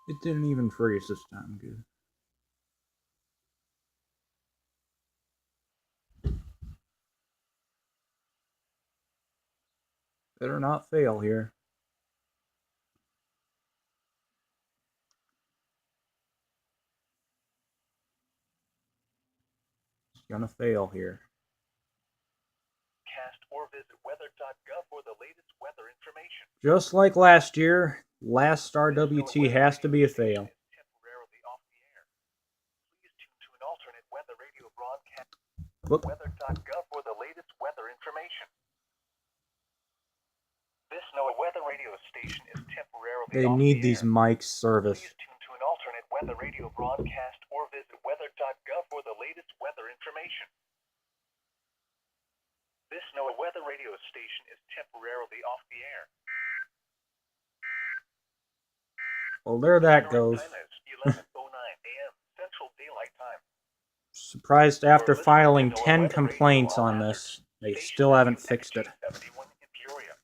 It didn't even freeze this time. Good. Better not fail here. It's gonna fail here. Cast or visit weather.gov for the latest weather information. Just like last year, last RWT has to be a fail. Temporarily off the air. Please tune to an alternate weather radio broadcast. Whoop. Weather.gov for the latest weather information. This NOAA weather radio station is temporarily They off need the these air. mics service. Please tune to an alternate weather radio broadcast or visit weather.gov for the latest weather information. This NOAA weather radio station is temporarily off the air. Well, there that goes. Time is 11:09 a.m. Central Daylight Time. Surprised after filing 10 complaints on this, they still haven't fixed it.